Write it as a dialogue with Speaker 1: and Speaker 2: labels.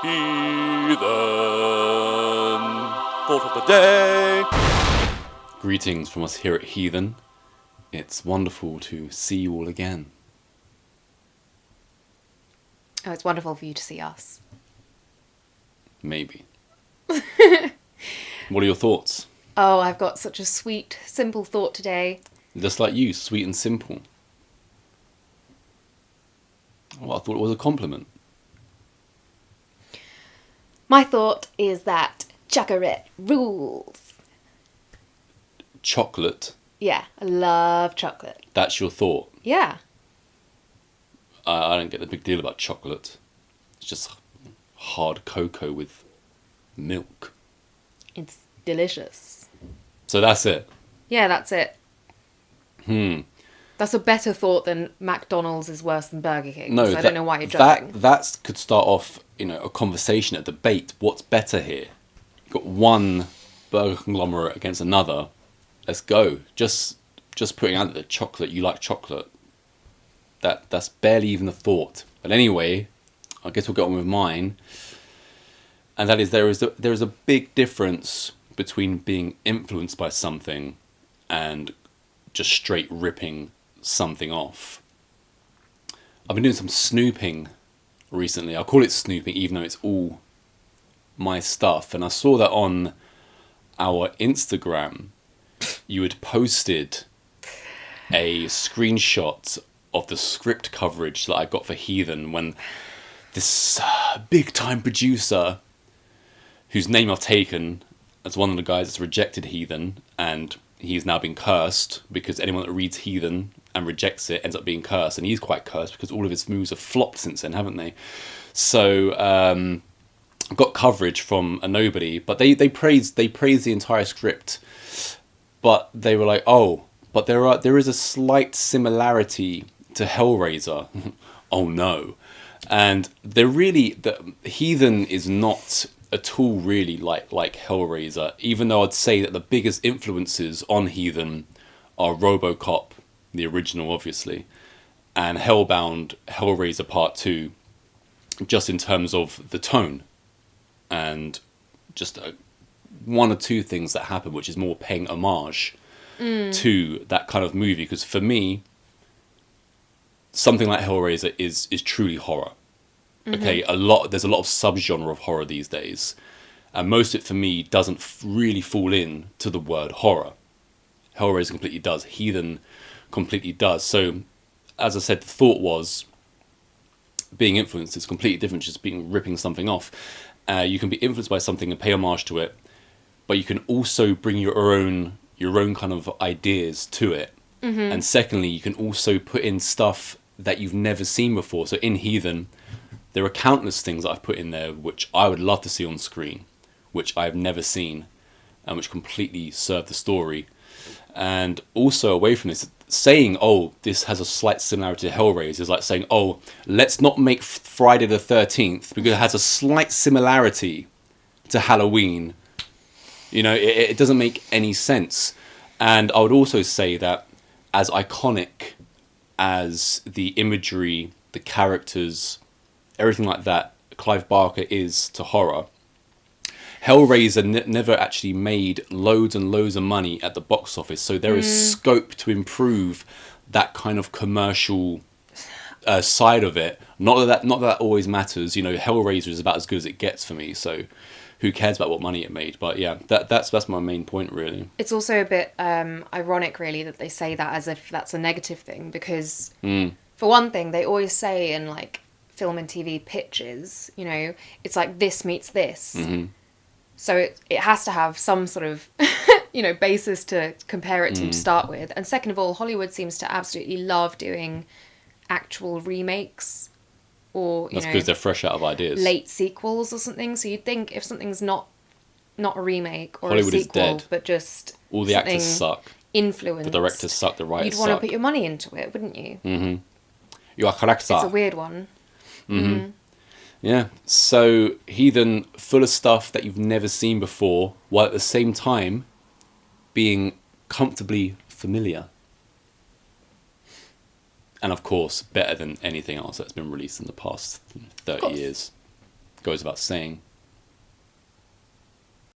Speaker 1: Heathen Thought of the Day. Greetings from us here at Heathen. It's wonderful to see you all again.
Speaker 2: Oh, it's wonderful for you to see us.
Speaker 1: Maybe. What are your thoughts?
Speaker 2: Oh, I've got such a sweet, simple thought today.
Speaker 1: Just like you, sweet and simple. Well, I thought it was a compliment.
Speaker 2: My thought is that chocolate rules.
Speaker 1: Chocolate.
Speaker 2: Yeah, I love chocolate.
Speaker 1: That's your thought.
Speaker 2: Yeah.
Speaker 1: I don't get the big deal about chocolate. It's just hard cocoa with milk.
Speaker 2: It's delicious.
Speaker 1: So that's it.
Speaker 2: Yeah, that's it. That's a better thought than McDonald's is worse than Burger King.
Speaker 1: No,
Speaker 2: so I don't know why you're judging.
Speaker 1: That could start off, a conversation, a debate. What's better here? You've got one burger conglomerate against another. Let's go. Just putting out the chocolate. You like chocolate. That's barely even a thought. But anyway, I guess we'll get on with mine. And that is there is a big difference between being influenced by something and just straight ripping something off. I've been doing some snooping recently. I'll call it snooping even though it's all my stuff. And I saw that on our Instagram you had posted a screenshot of the script coverage that I got for Heathen when this big time producer, whose name I've taken as one of the guys that's rejected Heathen, and he's now been cursed because anyone that reads Heathen and rejects it ends up being cursed, and he's quite cursed because all of his moves have flopped since then, haven't they? So I've got coverage from a nobody, but they praised the entire script, but they were like, oh, but there is a slight similarity to Hellraiser. Oh no. And the Heathen is not at all really like Hellraiser, even though I'd say that the biggest influences on Heathen are RoboCop, the original obviously, and Hellbound, Hellraiser Part 2, just in terms of the tone and just one or two things that happen, which is more paying homage to that kind of movie. Because for me, something like Hellraiser is truly horror. Okay, there's a lot of subgenre of horror these days, and most of it for me doesn't really fall in to the word horror. Hellraiser completely does. Heathen completely does. So, as I said, the thought was being influenced is completely different. Just ripping something off. You can be influenced by something and pay homage to it, but you can also bring your own kind of ideas to it. And secondly, you can also put in stuff that you've never seen before. So in Heathen, there are countless things that I've put in there which I would love to see on screen, which I've never seen, and which completely serve the story. And also away from this, saying, oh, this has a slight similarity to Hellraiser is like saying, oh, let's not make Friday the 13th because it has a slight similarity to Halloween. It doesn't make any sense. And I would also say that as iconic as the imagery, the characters, everything like that, Clive Barker is to horror, Hellraiser never actually made loads and loads of money at the box office, so there is scope to improve that kind of commercial side of it. Not that always matters. Hellraiser is about as good as it gets for me, so who cares about what money it made? But yeah, that's my main point, really.
Speaker 2: It's also a bit ironic, really, that they say that as if that's a negative thing, because for one thing, they always say in like film and TV pitches, it's like this meets this. So it has to have some sort of, basis to compare it to start with. And second of all, Hollywood seems to absolutely love doing actual remakes or,
Speaker 1: that's because they're fresh out of ideas.
Speaker 2: Late sequels or something. So you'd think if something's not a remake or
Speaker 1: Hollywood
Speaker 2: a sequel,
Speaker 1: is dead.
Speaker 2: but just
Speaker 1: all the actors suck,
Speaker 2: influence,
Speaker 1: the directors suck, the writers
Speaker 2: you'd want
Speaker 1: suck.
Speaker 2: to put your money into it, wouldn't you?
Speaker 1: You are correct, sir.
Speaker 2: It's a weird one.
Speaker 1: Yeah, so Heathen, full of stuff that you've never seen before, while at the same time being comfortably familiar. And of course, better than anything else that's been released in the past 30 years. goes without saying.